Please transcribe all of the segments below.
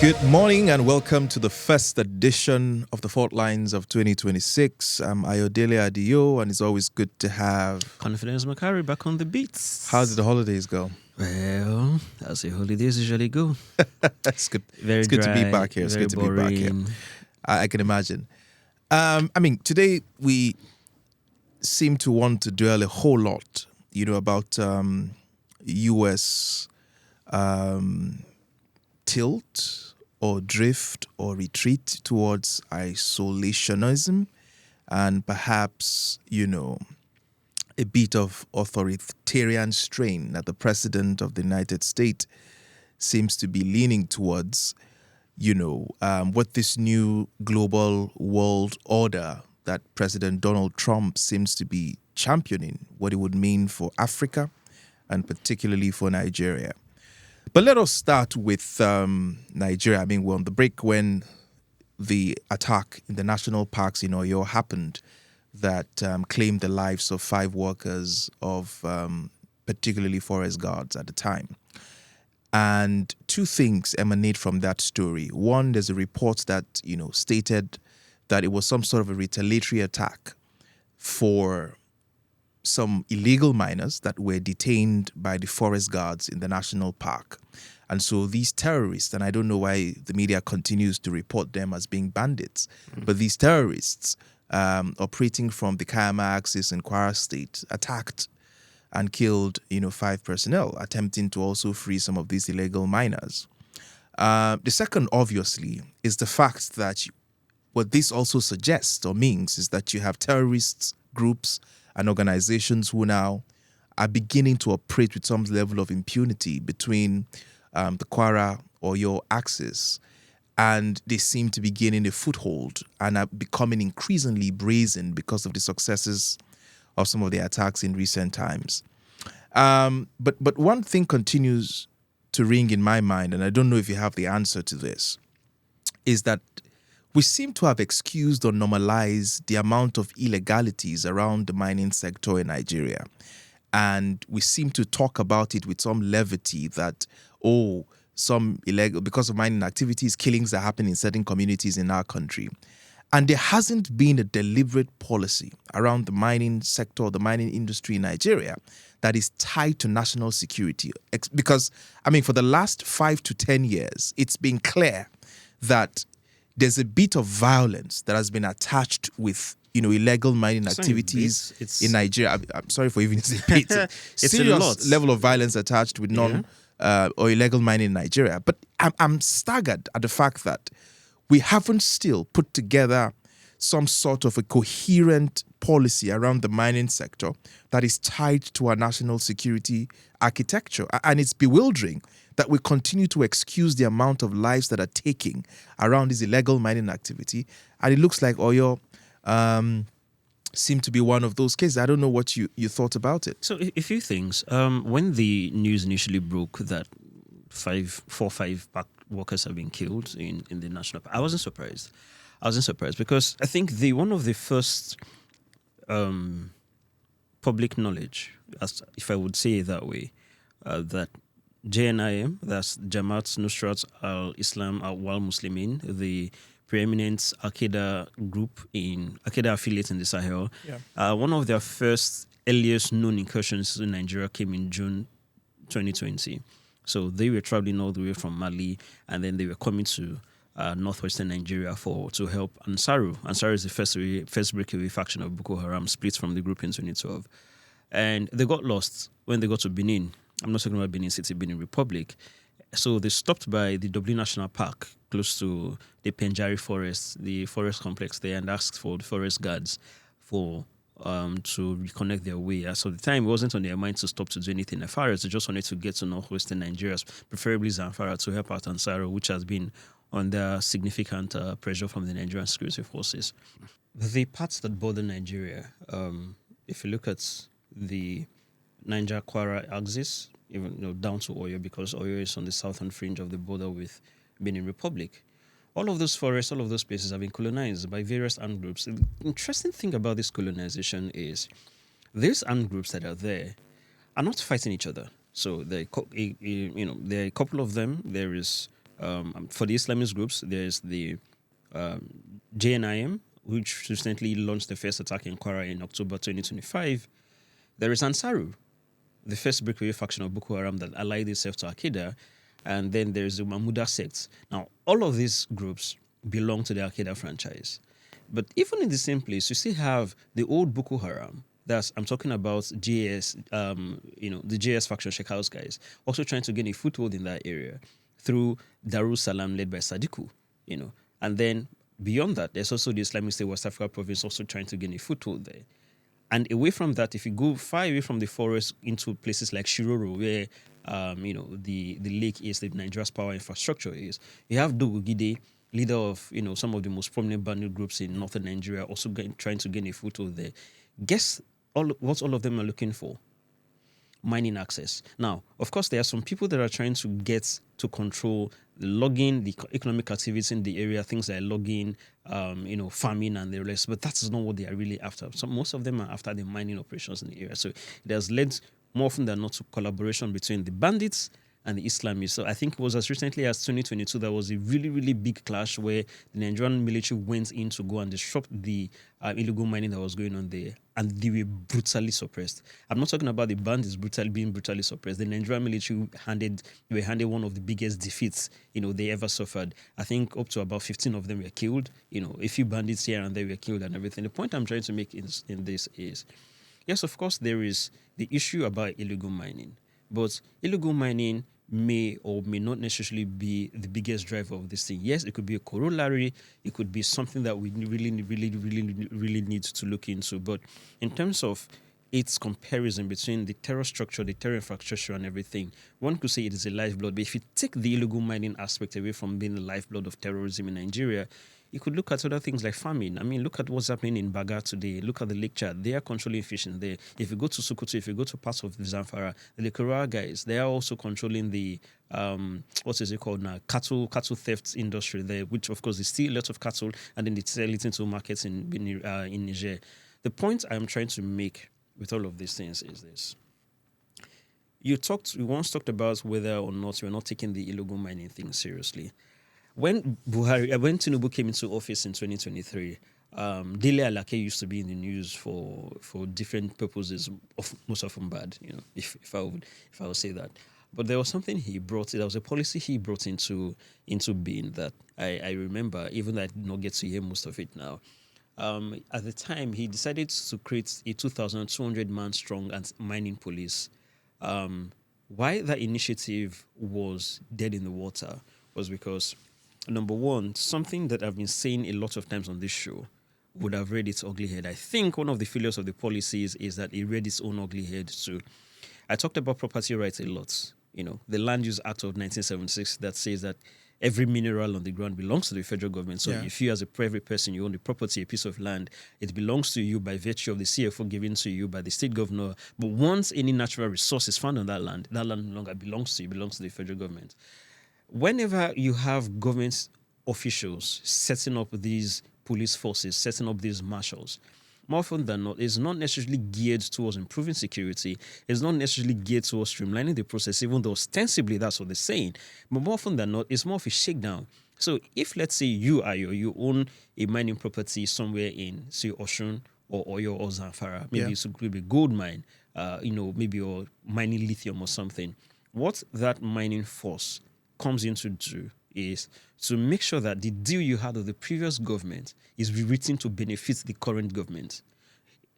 Good morning and welcome to the first edition of the Fault Lines of 2026. I'm Ayodele Adio and it's always good to have Confidence Macharry back on the beats. How did the holidays go? Well, as the holidays usually go. It's good. Very It's good dry, to be back here. It's very good to be back here. boring. I can imagine. Today we seem to want to dwell a whole lot, about U.S. Tilt or drift or retreat towards isolationism and perhaps, a bit of authoritarian strain that the president of the United States seems to be leaning towards, what this new global world order that President Donald Trump seems to be championing, what it would mean for Africa and particularly for Nigeria. But let us start with Nigeria. We're on the break when the attack in the national parks in Oyo happened that claimed the lives of 5 workers of particularly forest guards at the time. And 2 things emanate from that story. One, there's a report that, stated that it was some sort of a retaliatory attack for some illegal miners that were detained by the forest guards in the national park. And so these terrorists, and I don't know why the media continues to report them as being bandits, but these terrorists operating from the Kayama axis in Kwara State attacked and killed, 5 personnel, attempting to also free some of these illegal miners. The second, obviously, is the fact that what this also suggests or means is that you have terrorists, groups, and organizations who now are beginning to operate with some level of impunity between the Kwara or your axis, and they seem to be gaining a foothold and are becoming increasingly brazen because of the successes of some of the attacks in recent times. But one thing continues to ring in my mind, and I don't know if you have the answer to this, is that we seem to have excused or normalized the amount of illegalities around the mining sector in Nigeria. And we seem to talk about it with some levity that, some illegal, because of mining activities, killings that happen in certain communities in our country. And there hasn't been a deliberate policy around the mining sector, the mining industry in Nigeria that is tied to national security. Because, for the last 5 to 10 years, it's been clear that there's a bit of violence that has been attached with, illegal mining activities in Nigeria. I'm sorry for even saying bit. It's serious level of violence attached with or illegal mining in Nigeria. But I'm staggered at the fact that we haven't still put together some sort of a coherent policy around the mining sector that is tied to our national security architecture. And it's bewildering that we continue to excuse the amount of lives that are taking around this illegal mining activity. And it looks like Oyo seemed to be one of those cases. I don't know what you thought about it. So a few things. When the news initially broke that 5 park workers have been killed in the national park, I wasn't surprised. Because I think one of the first public knowledge, if I would say it that way, that JNIM, that's Jamaat Nusrat al-Islam al-Wal Muslimin, the preeminent Al-Qaeda affiliate in the Sahel. One of their first earliest known incursions in Nigeria came in June 2020. So they were traveling all the way from Mali, and then they were coming to northwestern Nigeria to help Ansaru. Ansaru is the first breakaway faction of Boko Haram, split from the group in 2012. And they got lost when they got to Benin. I'm not talking about Benin City, Benin Republic. So they stopped by the Dublin National Park, close to the Penjari Forest, the forest complex there, and asked for the forest guards to reconnect their way. As of the time, it wasn't on their mind to stop to do anything as far as they just wanted to get to northwestern Nigeria, preferably Zamfara, to help out Ansaro, which has been under significant pressure from the Nigerian security forces. The parts that border Nigeria, if you look at the Niger-Kwara axis, even down to Oyo, because Oyo is on the southern fringe of the border with Benin Republic. All of those forests, all of those places have been colonized by various armed groups. The interesting thing about this colonization is these armed groups that are there are not fighting each other. So there are a couple of them. There is For the Islamist groups, there's the JNIM, which recently launched the first attack in Kwara in October 2025. There is Ansaru, the first breakaway faction of Boko Haram that allied itself to Al-Qaeda. And then there's the Mahmuda sects. Now, all of these groups belong to the Al-Qaeda franchise. But even in the same place, you still have the old Boko Haram. I'm talking about JS, the JS faction, Sheikh House guys, also trying to gain a foothold in that area through Darussalam led by Sadiku, And then beyond that, there's also the Islamic State West Africa province also trying to gain a foothold there. And away from that, if you go far away from the forest into places like Shiroro, where the lake is, the Nigeria's power infrastructure is, you have Dogugide, leader of some of the most prominent bandit groups in northern Nigeria, also trying to gain a foothold there. Guess what all of them are looking for? Mining access. Now, of course, there are some people that are trying to get to control the logging, the economic activity in the area, things like logging, farming and the rest, but that is not what they are really after. So most of them are after the mining operations in the area. So it has led more often than not to collaboration between the bandits and the Islamists. So I think it was as recently as 2022, there was a really, really big clash where the Nigerian military went in to go and disrupt the illegal mining that was going on there, and they were brutally suppressed. I'm not talking about the bandits being brutally suppressed. The Nigerian military were handed one of the biggest defeats, they ever suffered. I think up to about 15 of them were killed. A few bandits here and there were killed and everything. The point I'm trying to make in this is, yes, of course, there is the issue about illegal mining. But illegal mining may or may not necessarily be the biggest driver of this thing. Yes, it could be a corollary. It could be something that we really, really, really, really need to look into. But in terms of its comparison between the terror structure, the terror infrastructure and everything, one could say it is a lifeblood. But if you take the illegal mining aspect away from being the lifeblood of terrorism in Nigeria, you could look at other things like farming. I mean, look at what's happening in Baga today. Look at the Lake Chad. They are controlling fishing there. If you go to Sokoto, if you go to parts of the Zamfara, the Lekura guys, they are also controlling the, what is it called now? Cattle theft industry there, which of course is still a lot of cattle, and then they sell it into markets in Niger. The point I'm trying to make with all of these things is this. You once talked about whether or not you're not taking the illegal mining thing seriously. When Tinubu came into office in 2023, Dele Alake used to be in the news for different purposes, most often bad, if I would say that. But there was something he brought. There was a policy he brought into being that I remember, even though I did not get to hear most of it now. At the time, he decided to create a 2,200-man strong mining police. Why that initiative was dead in the water was because, number one, something that I've been saying a lot of times on this show would have read its ugly head. I think one of the failures of the policies is that it read its own ugly head too. I talked about property rights a lot. The Land Use Act of 1976 that says that every mineral on the ground belongs to the federal government. So if you as a private person, you own the property, a piece of land, it belongs to you by virtue of the CFO given to you by the state governor. But once any natural resource is found on that land no longer belongs to you, belongs to the federal government. Whenever you have government officials setting up these police forces, setting up these marshals, more often than not, it's not necessarily geared towards improving security. It's not necessarily geared towards streamlining the process, even though ostensibly that's what they're saying. But more often than not, it's more of a shakedown. So if, let's say, you own a mining property somewhere in, say, Oshun or Oyo or Zamfara, maybe it's a gold mine, maybe you're mining lithium or something, what that mining force comes in to do is to make sure that the deal you had with the previous government is rewritten to benefit the current government.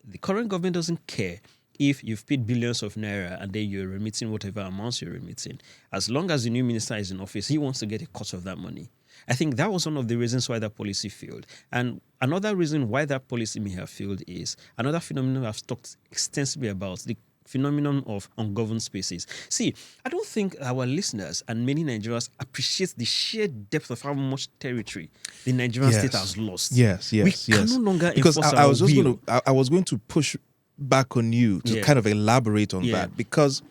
The current government doesn't care if you've paid billions of naira and then you're remitting whatever amounts you're remitting. As long as the new minister is in office, he wants to get a cut of that money. I think that was one of the reasons why that policy failed. And another reason why that policy may have failed is another phenomenon I've talked extensively about, the phenomenon of ungoverned spaces. See, I don't think our listeners and many Nigerians appreciate the sheer depth of how much territory the Nigerian state has lost. We can no longer because enforce I was going to push back on you to kind of elaborate on that, because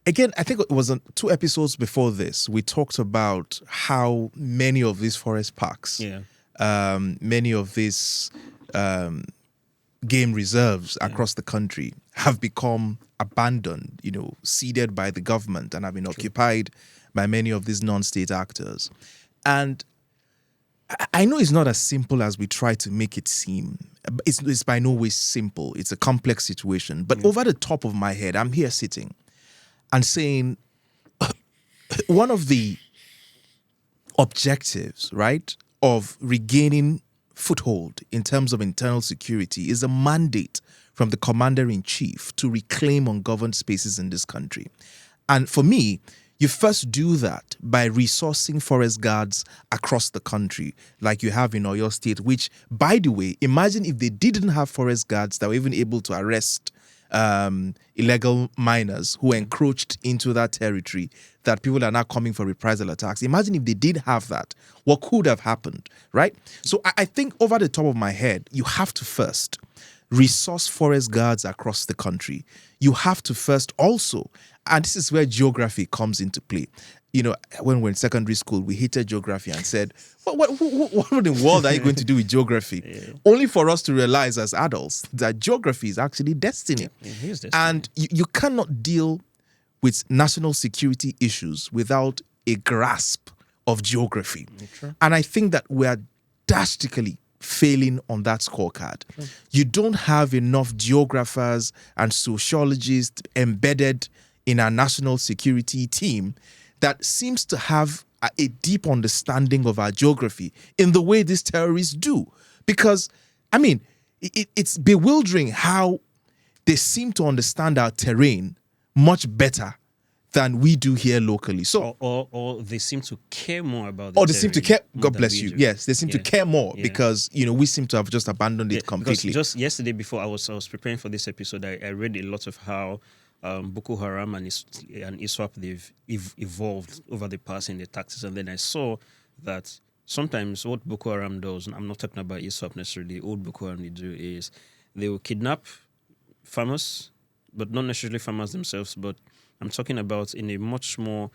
again, I think it was 2 episodes before this, we talked about how many of these forest parks, many of these game reserves across the country have become abandoned, ceded by the government and have been occupied by many of these non-state actors. And I know it's not as simple as we try to make it seem. It's by no way simple. It's a complex situation. But over the top of my head, I'm here sitting and saying one of the objectives, right, of regaining foothold in terms of internal security is a mandate from the commander-in-chief to reclaim ungoverned spaces in this country. And for me, you first do that by resourcing forest guards across the country, like you have in Oyo State, which, by the way, imagine if they didn't have forest guards that were even able to arrest illegal miners who encroached into that territory, that people are now coming for reprisal attacks. Imagine if they did have that, what could have happened, right? So I think over the top of my head, you have to first resource forest guards across the country. You have to first also, and this is where geography comes into play. You know, when we're in secondary school, we hated geography and said, what in the world are you going to do with geography? Yeah. Only for us to realize as adults that geography is actually destiny. Yeah, it is destiny. And you cannot deal with national security issues without a grasp of geography. True. And I think that we are drastically failing on that scorecard. True. You don't have enough geographers and sociologists embedded in our national security team that seems to have a deep understanding of our geography in the way these terrorists do. Because, I mean, it's bewildering how they seem to understand our terrain much better than we do here locally. So, or they seem to care more about. Or they seem to care. God bless you. Yes, they seem to care more because we seem to have just abandoned it completely. Just yesterday, before I was preparing for this episode, I read a lot of how Boko Haram and ISWAP they've evolved over the past in the tactics, and then I saw that sometimes what Boko Haram does, and I'm not talking about ISWAP necessarily, old Boko Haram they do is they will kidnap farmers, but not necessarily farmers themselves, but I'm talking about in a much more,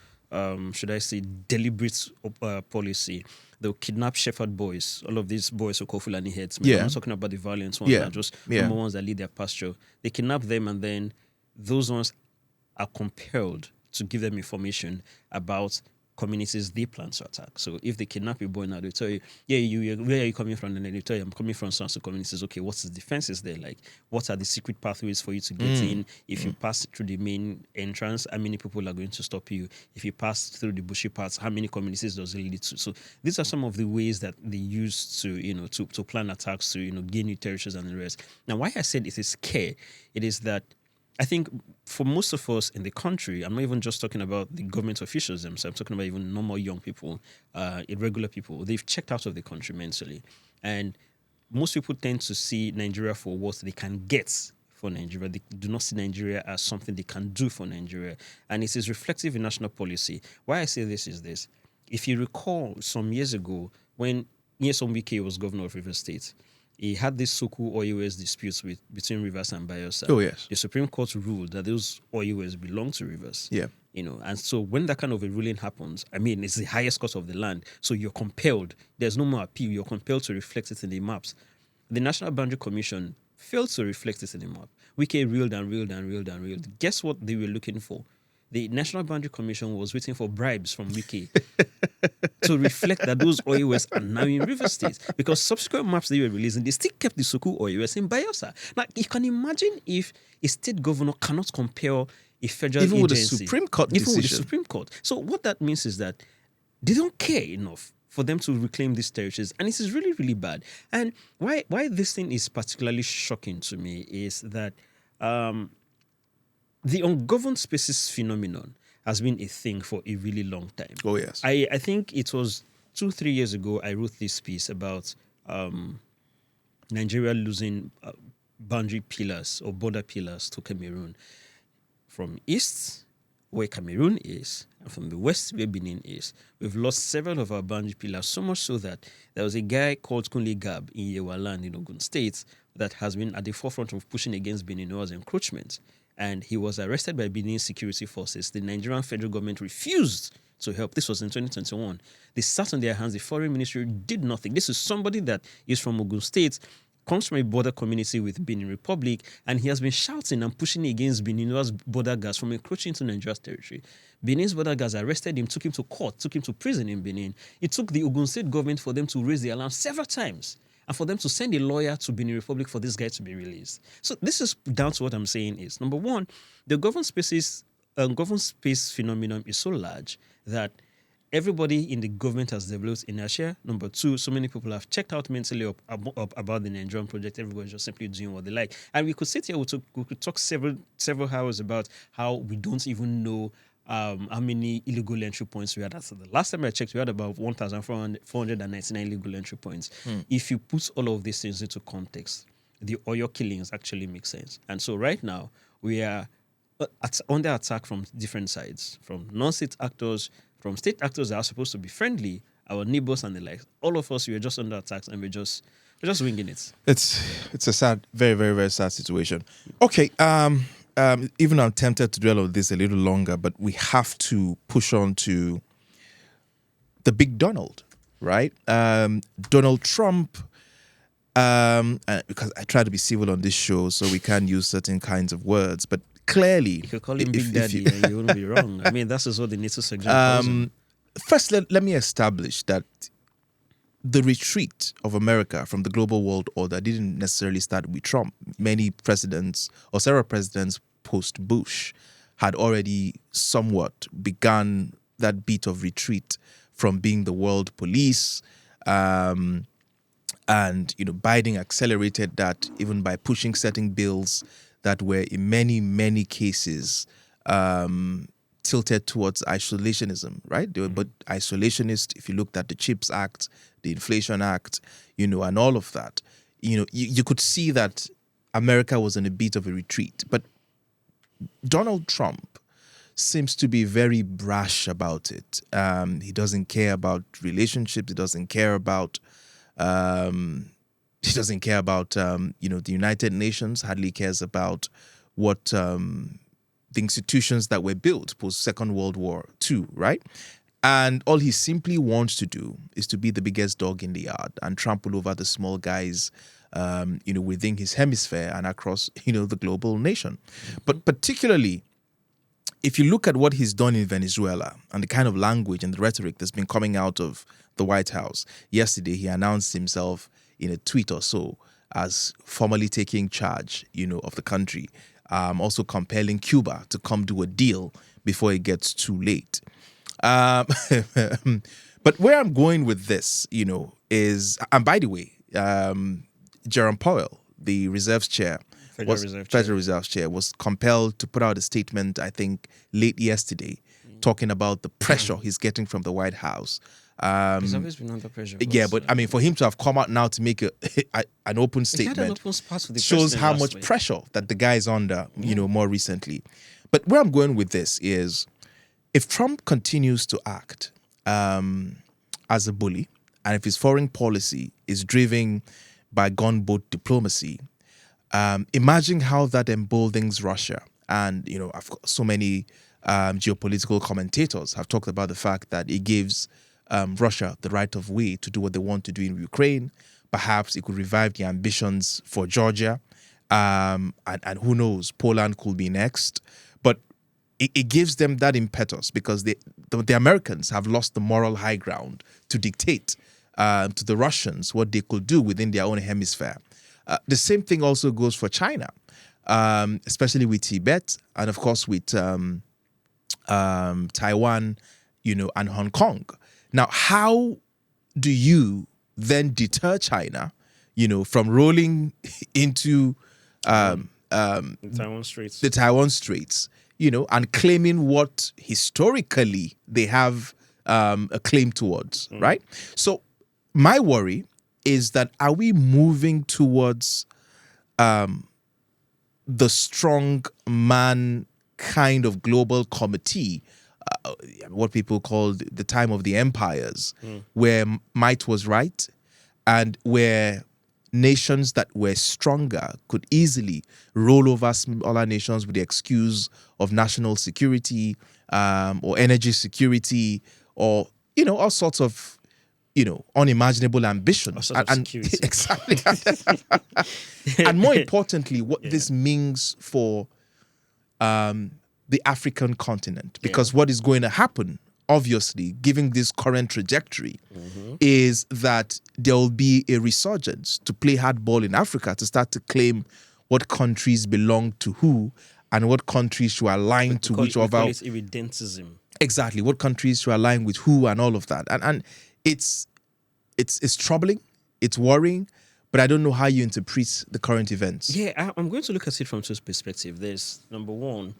should I say, deliberate policy. They'll kidnap shepherd boys, all of these boys who call Fulani heads. I'm not talking about the violent ones, not just normal ones that lead their pasture. They kidnap them, and then those ones are compelled to give them information about communities they plan to attack. So if they kidnap a boy now, they'll tell you, where are you coming from? And then they tell you, I'm coming from some communities. Okay, what's the defenses there? Like, what are the secret pathways for you to get in? If you pass through the main entrance, how many people are going to stop you? If you pass through the bushy parts, how many communities does it lead to? So these are some of the ways that they use to, to plan attacks, to, gain new territories and the rest. Now, why I said it is care, it is that I think for most of us in the country, I'm not even just talking about the government officials themselves, I'm talking about even normal young people, irregular people. They've checked out of the country mentally. And most people tend to see Nigeria for what they can get for Nigeria. They do not see Nigeria as something they can do for Nigeria. And it is reflective in national policy. Why I say this is this. If you recall some years ago, when Nyesom Wike was governor of Rivers State, he had this Soku oil wells disputes between Rivers and Bayelsa. Oh, yes. The Supreme Court ruled that those oil wells belong to Rivers. Yeah. And so when that kind of a ruling happens, I mean, it's the highest cost of the land. So you're compelled. There's no more appeal. You're compelled to reflect it in the maps. The National Boundary Commission failed to reflect it in the map. Wike reeled and reeled and reeled and reeled. Guess what they were looking for? The National Boundary Commission was waiting for bribes from Wike to reflect that those oil wells are now in River State, because subsequent maps they were releasing, they still kept the Soku oil wells in Bayelsa. Now, you can imagine if a state governor cannot compel a federal even agency. with the Supreme Court decision. Even with the Supreme Court. So what that means is that they don't care enough for them to reclaim these territories. And it is really, really bad. And why this thing is particularly shocking to me is that the ungoverned spaces phenomenon has been a thing for a really long time. Oh, yes. I think it was 2-3 years ago I wrote this piece about Nigeria losing boundary pillars or border pillars to Cameroon. From east, where Cameroon is, and from the west, where Benin is. We've lost several of our boundary pillars, so much so that there was a guy called Kunle Gab in Yewaland in Ogun State that has been at the forefront of pushing against Benin's encroachment. And he was arrested by Benin security forces. The Nigerian federal government refused to help. This was in 2021. They sat on their hands. The foreign ministry did nothing. This is somebody that is from Ogun State, comes from a border community with Benin Republic, and he has been shouting and pushing against Benin's border guards from encroaching into Nigeria's territory. Benin's border guards arrested him, took him to court, took him to prison in Benin. It took the Ogun State government for them to raise the alarm several times and for them to send a lawyer to Benin Republic for this guy to be released. So this is down to what I'm saying is, number one, the government space phenomenon is so large that everybody in the government has developed inertia. Number two, so many people have checked out mentally up about the Nigerian project. Everybody's just simply doing what they like. And we could sit here, we could talk several hours about how we don't even know how many illegal entry points we had. So the last time I checked, we had about 1,499 illegal entry points. If you put all of these things into context, the Oyo killings actually make sense. And so right now, we are under attack from different sides, from non-state actors, from state actors that are supposed to be friendly, our neighbors and the like. All of us, we are just under attack, and we're just winging it. It's a sad, very, very, very sad situation. Okay, even I'm tempted to dwell on this a little longer, but we have to push on to the big Donald, right? Donald Trump, because I try to be civil on this show, so we can't use certain kinds of words, but clearly... You could call him Big Daddy and you wouldn't be wrong. I mean, that's just what the NATO section calls him. First, let me establish that the retreat of America from the global world order didn't necessarily start with Trump. Many presidents, or several presidents post-Bush, had already somewhat begun that beat of retreat from being the world police. And, Biden accelerated that even by pushing certain bills that were in many, many cases tilted towards isolationism, right? They were but isolationist. If you looked at the CHIPS Act, the Inflation Act, and all of that, you could see that America was in a bit of a retreat. But Donald Trump seems to be very brash about it. He doesn't care about relationships. He doesn't care about the United Nations. Hardly cares about what the institutions that were built post Second World War II, right? And all he simply wants to do is to be the biggest dog in the yard and trample over the small guys, within his hemisphere and across, the global nation. But particularly, if you look at what he's done in Venezuela and the kind of language and the rhetoric that's been coming out of the White House, yesterday he announced himself in a tweet or so as formally taking charge, of the country, also compelling Cuba to come do a deal before it gets too late. But where I'm going with this, is, and by the way, Jerome Powell, the Reserves Chair, Federal Reserve Chair, was compelled to put out a statement, I think, late yesterday, talking about the pressure he's getting from the White House. He's always been under pressure. Yeah, but I mean, for him to have come out now to make an open statement shows how much pressure that the guy is under, more recently. But where I'm going with this is, if Trump continues to act as a bully, and if his foreign policy is driven by gunboat diplomacy, imagine how that emboldens Russia. And, I've got so many geopolitical commentators have talked about the fact that it gives Russia the right of way to do what they want to do in Ukraine. Perhaps it could revive the ambitions for Georgia. And who knows, Poland could be next. But it gives them that impetus because the Americans have lost the moral high ground to dictate to the Russians what they could do within their own hemisphere. The same thing also goes for China, especially with Tibet and, of course, with Taiwan, and Hong Kong. Now, how do you then deter China, from rolling into the Taiwan Straits, and claiming what historically they have a claim towards, right? So my worry is that are we moving towards the strong man kind of global committee, what people call the time of the empires, where might was right and where nations that were stronger could easily roll over smaller nations with the excuse of national security or energy security or, all sorts of unimaginable ambition. A sort of security. Exactly. And more importantly, what this means for the African continent. Because what is going to happen, obviously, given this current trajectory, is that there will be a resurgence to play hardball in Africa, to start to claim what countries belong to who and what countries should align to which of our... It's irredentism. Exactly. What countries should align with who and all of that. And it's troubling. It's worrying. But I don't know how you interpret the current events. Yeah, I'm going to look at it from two perspectives. There's, number one,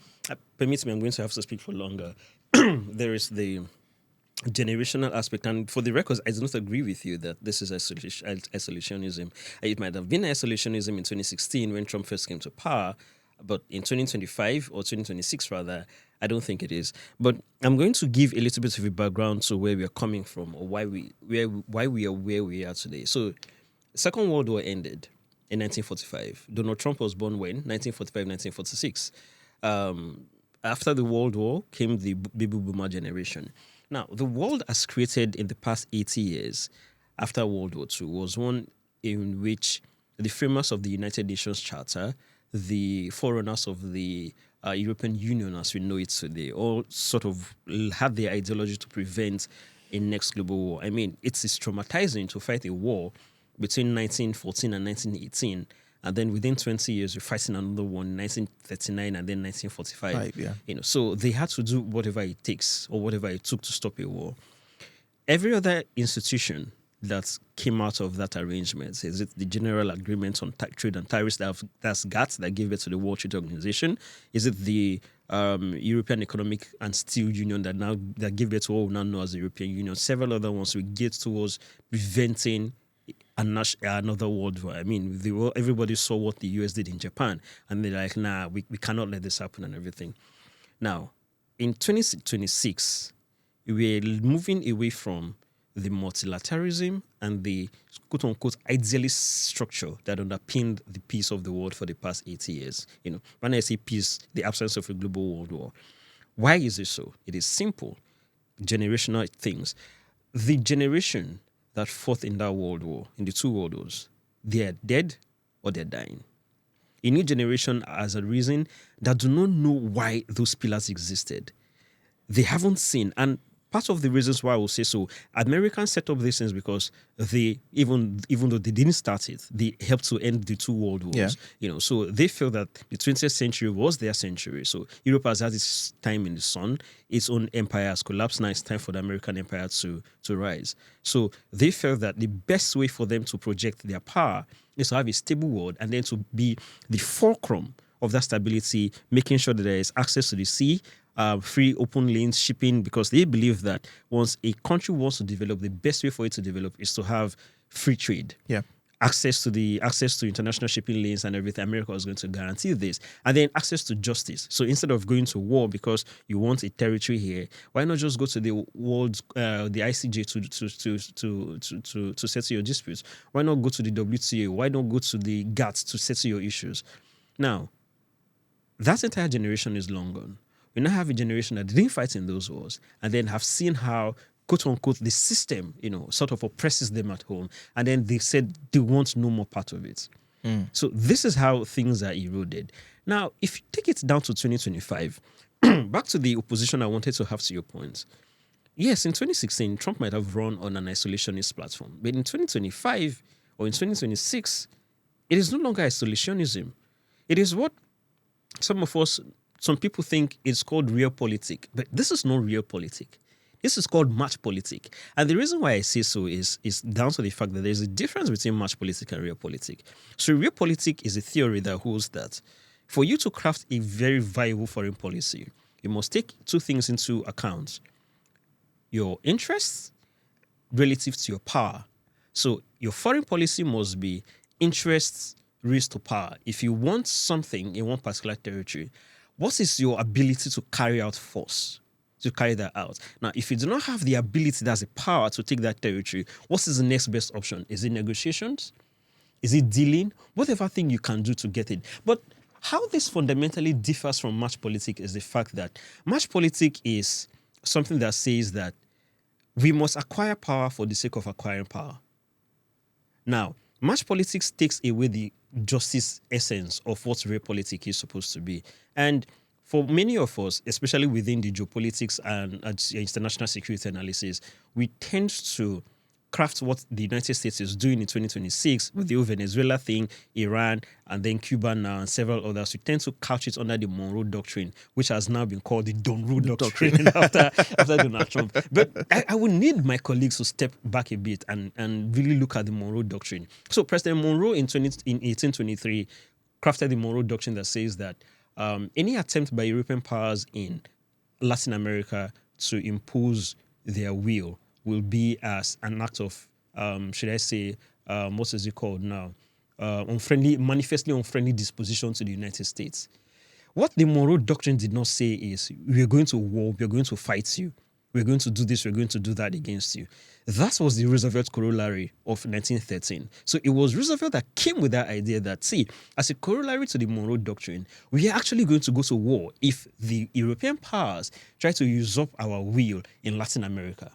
permit me, I'm going to have to speak for longer. There is the generational aspect. And for the records, I do not agree with you that this is isolationism. It might have been isolationism in 2016 when Trump first came to power. But in 2025 or 2026 rather, I don't think it is. But I'm going to give a little bit of a background to where we are coming from or why we are where we are today. So Second World War ended in 1945. Donald Trump was born when? 1945, 1946. After the World War came the baby boomer generation. Now, the world as created in the past 80 years after World War II was one in which the framers of the United Nations Charter, the forerunners of the European Union as we know it today, all sort of had their ideology to prevent a next global war. I mean, it's traumatizing to fight a war between 1914 and 1918, and then within 20 years, you're fighting another one in 1939 and then 1945. So they had to do whatever it takes or whatever it took to stop a war. Every other institution that came out of that arrangement, is it the General Agreement on Trade and Tariffs that's GATT that gave it to the World Trade Organization? Is it the European Economic and Steel Union that gave it to what we now know as the European Union? Several other ones we get towards preventing another world war. I mean, everybody saw what the US did in Japan, and they're like, nah, we cannot let this happen and everything. Now, in 2026, we're moving away from the multilateralism and the quote-unquote idealist structure that underpinned the peace of the world for the past 80 years. When I say peace, the absence of a global world war. Why is it so? It is simple. Generational things. The generation that fought in that world war, in the two world wars, they're dead or they're dying. A new generation has a reason that do not know why those pillars existed. They haven't seen, and part of the reasons why I will say so, Americans set up these things because they, even though they didn't start it, they helped to end the two world wars. So they feel that the 20th century was their century. So Europe has had its time in the sun, its own empire has collapsed. Now it's time for the American empire to rise. So they felt that the best way for them to project their power is to have a stable world and then to be the fulcrum of that stability, making sure that there is access to the sea, free open lanes, shipping, because they believe that once a country wants to develop, the best way for it to develop is to have free trade. Access to international shipping lanes and everything. America is going to guarantee this. And then access to justice. So instead of going to war because you want a territory here, why not just go to the the ICJ to settle your disputes? Why not go to the WTA? Why not go to the GATT to settle your issues? Now, that entire generation is long gone. We now have a generation that didn't fight in those wars and then have seen how, quote unquote, the system, sort of oppresses them at home. And then they said they want no more part of it. So this is how things are eroded. Now, if you take it down to 2025, back to the opposition I wanted to have to your point. Yes, in 2016, Trump might have run on an isolationist platform. But in 2025 or in 2026, it is no longer isolationism. It is what some people think it's called realpolitik, but this is not realpolitik. This is called matchpolitik. And the reason why I say so is down to the fact that there's a difference between matchpolitik and realpolitik. So realpolitik is a theory that holds that for you to craft a very viable foreign policy, you must take two things into account. Your interests relative to your power. So your foreign policy must be interests raised to power. If you want something in one particular territory, what is your ability to carry out force, to carry that out? Now, if you do not have the ability, that's a power to take that territory, what is the next best option? Is it negotiations? Is it dealing? Whatever thing you can do to get it. But how this fundamentally differs from matchpolitik is the fact that matchpolitik is something that says that we must acquire power for the sake of acquiring power. Now, match politics takes away the justice essence of what real politics is supposed to be. And for many of us, especially within the geopolitics and international security analysis, we tend to craft what the United States is doing in 2026 with the whole Venezuela thing, Iran, and then Cuba now, and several others. We tend to couch it under the Monroe Doctrine, which has now been called the Don't Rule Doctrine after Donald Trump. But I would need my colleagues to step back a bit and really look at the Monroe Doctrine. So President Monroe in 1823 crafted the Monroe Doctrine that says that any attempt by European powers in Latin America to impose their will be as an act of, should I say, what is it called now? Manifestly unfriendly disposition to the United States. What the Monroe Doctrine did not say is, we're going to war, we're going to fight you, we're going to do this, we're going to do that against you. That was the Roosevelt corollary of 1913. So it was Roosevelt that came with that idea that, see, as a corollary to the Monroe Doctrine, we are actually going to go to war if the European powers try to usurp our will in Latin America.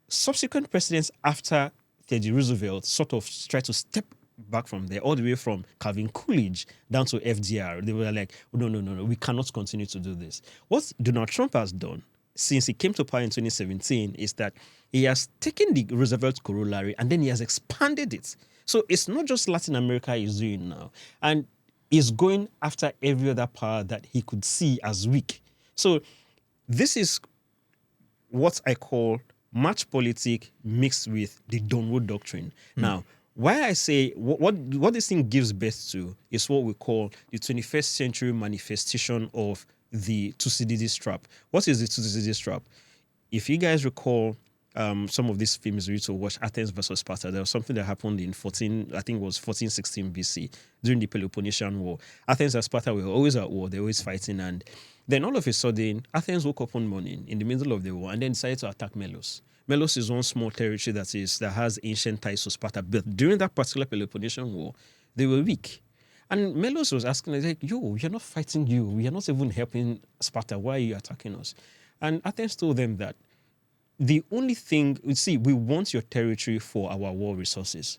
Subsequent presidents after Teddy Roosevelt sort of tried to step back from there, all the way from Calvin Coolidge down to FDR. They were like, no, we cannot continue to do this. What Donald Trump has done since he came to power in 2017 is that he has taken the Roosevelt corollary and then he has expanded it. So it's not just Latin America he's doing now. And he's going after every other power that he could see as weak. So this is what I call match politic mixed with the Donroe Doctrine. Now, why I say what this thing gives birth to is what we call the 21st century manifestation of the Thucydides trap. What is the Thucydides trap? If you guys recall some of these films we used to watch, Athens versus Sparta, there was something that happened in 1416 BC during the Peloponnesian War. Athens and Sparta were always at war, they were always fighting, and then all of a sudden, Athens woke up one morning in the middle of the war and then decided to attack Melos. Melos is one small territory that has ancient ties to Sparta, but during that particular Peloponnesian War, they were weak. And Melos was asking, like, yo, we are not fighting you. We are not even helping Sparta. Why are you attacking us? And Athens told them that the only thing, we want your territory for our war resources.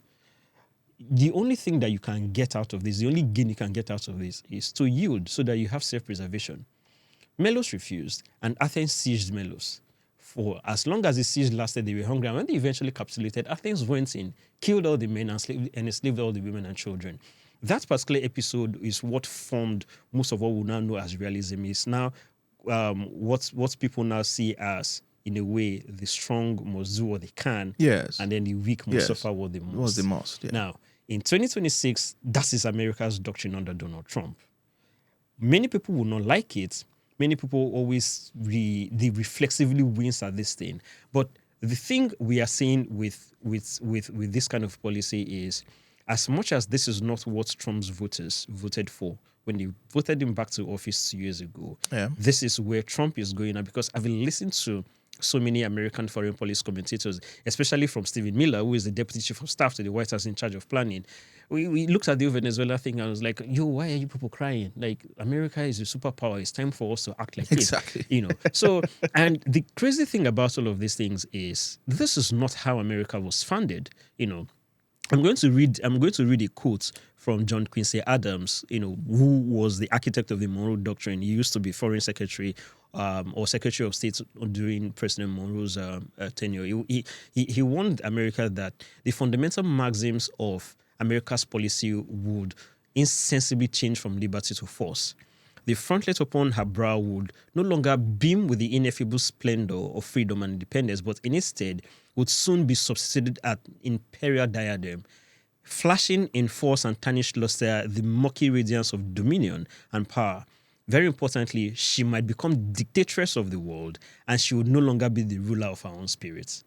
The only thing that you can get out of this, the only gain you can get out of this is to yield so that you have self-preservation. Melos refused, and Athens sieged Melos. For as long as the siege lasted, they were hungry. And when they eventually capitulated, Athens went in, killed all the men and enslaved all the women and children. That particular episode is what formed most of what we now know as realism. Is now what people now see as, in a way, the strong must do what they can, yes, and then the weak must suffer what they must. Was the most, yeah. Now, in 2026, that is America's doctrine under Donald Trump. Many people will not like it. Many people always reflexively wince at this thing. But the thing we are seeing with this kind of policy is, as much as this is not what Trump's voters voted for when they voted him back to office 2 years ago, this is where Trump is going now. Because I've been listening to so many American foreign policy commentators, especially from Stephen Miller, who is the deputy chief of staff to the White House in charge of planning. We looked at the Venezuela thing and I was like, yo, why are you people crying? Like, America is a superpower. It's time for us to act like exactly. it. So, and the crazy thing about all of these things is this is not how America was founded. I'm going to read a quote from John Quincy Adams, who was the architect of the Monroe Doctrine. He used to be Foreign Secretary or Secretary of State during President Monroe's tenure. He warned America that the fundamental maxims of America's policy would insensibly change from liberty to force. The frontlet upon her brow would no longer beam with the ineffable splendor of freedom and independence, but instead would soon be substituted at imperial diadem, flashing in force and tarnished luster the murky radiance of dominion and power. Very importantly, she might become dictatress of the world, and she would no longer be the ruler of her own spirit.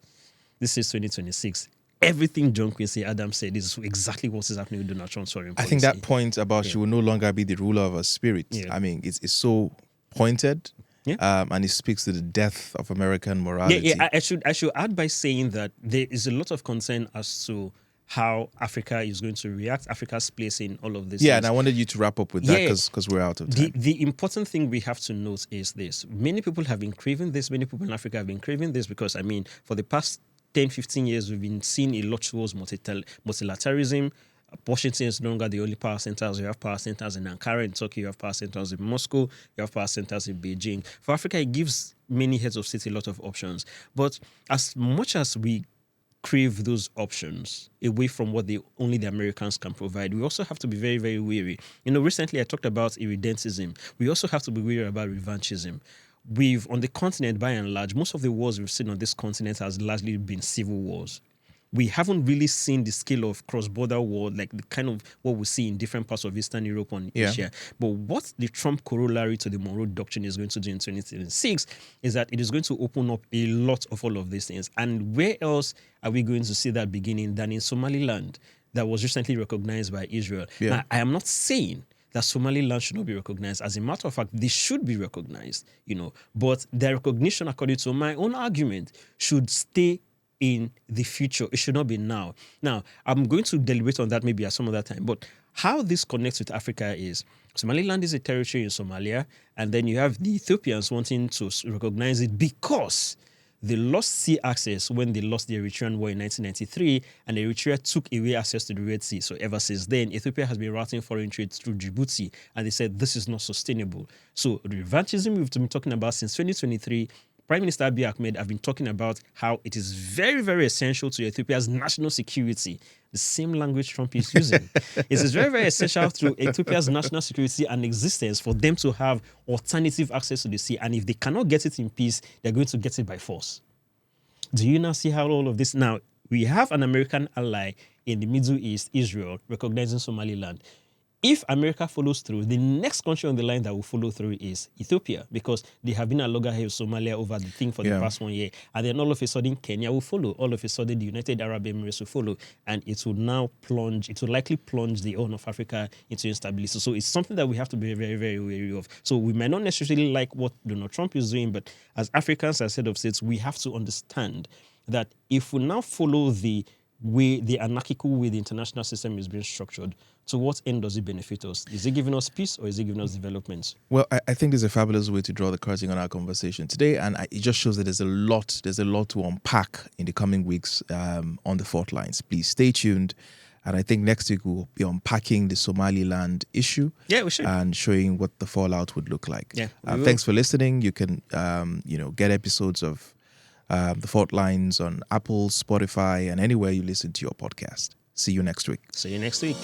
This is 2026. Everything John Quincy Adams said is exactly what is happening with Donald Trump's foreign policy. I think that point about she will no longer be the ruler of her spirit, I mean, it's so pointed, and it speaks to the depth of American morality. I should add by saying that there is a lot of concern as to how Africa is going to react, Africa's place in all of this. Yeah, and I wanted you to wrap up with that Yeah. because we're out of time. The important thing we have to note is this. Many people have been craving this. Many people in Africa have been craving this because, I mean, for the past 10, 15 years, we've been seeing a lot towards multilateralism. Washington is no longer the only power centers. You have power centers in Ankara, in Turkey. You have power centers in Moscow. You have power centers in Beijing. For Africa, it gives many heads of state a lot of options. But as much as we crave those options away from what only the Americans can provide, we also have to be very, very wary. You know, recently I talked about irredentism. We also have to be wary about revanchism. On the continent, by and large, most of the wars we've seen on this continent has largely been civil wars. We haven't really seen the scale of cross-border war, like the kind of what we see in different parts of Eastern Europe and Asia. But what the Trump corollary to the Monroe Doctrine is going to do in 2026 is that it is going to open up a lot of all of these things. And where else are we going to see that beginning than in Somaliland, that was recently recognized by Israel? Yeah. Now, I am not saying that Somaliland should not be recognized. As a matter of fact, they should be recognized, but their recognition, according to my own argument, should stay in the future. It should not be now. Now, I'm going to deliberate on that maybe at some other time, but how this connects with Africa is Somaliland is a territory in Somalia, and then you have the Ethiopians wanting to recognize it because they lost sea access when they lost the Eritrean War in 1993, and Eritrea took away access to the Red Sea. So ever since then, Ethiopia has been routing foreign trade through Djibouti, and they said this is not sustainable. So the revanchism we've been talking about since 2023, Prime Minister Abiy Ahmed have been talking about how it is very, very essential to Ethiopia's national security. The same language Trump is using. It is very, very essential to Ethiopia's national security and existence for them to have alternative access to the sea. And if they cannot get it in peace, they're going to get it by force. Do you now see how all of this? Now, we have an American ally in the Middle East, Israel, recognizing Somaliland. If America follows through, the next country on the line that will follow through is Ethiopia, because they have been at loggerheads with Somalia over the thing for the past 1 year. And then all of a sudden, Kenya will follow. All of a sudden, the United Arab Emirates will follow. And it will now likely plunge the Horn of Africa into instability. So it's something that we have to be very, very wary of. So we might not necessarily like what Donald Trump is doing, but as Africans, as head of states, we have to understand that if we now follow the anarchical way the international system is being structured, to what end does it benefit us? Is it giving us peace or is it giving us development? Well, I think there's a fabulous way to draw the curtain on our conversation today, and it just shows that there's a lot to unpack in the coming weeks on the Fault Lines. Please stay tuned, and I think next week we'll be unpacking the Somaliland issue. Yeah, we should. And showing what the fallout would look like. Yeah, thanks for listening. You can get episodes of the Fault Lines on Apple, Spotify, and anywhere you listen to your podcast. See you next week. See you next week.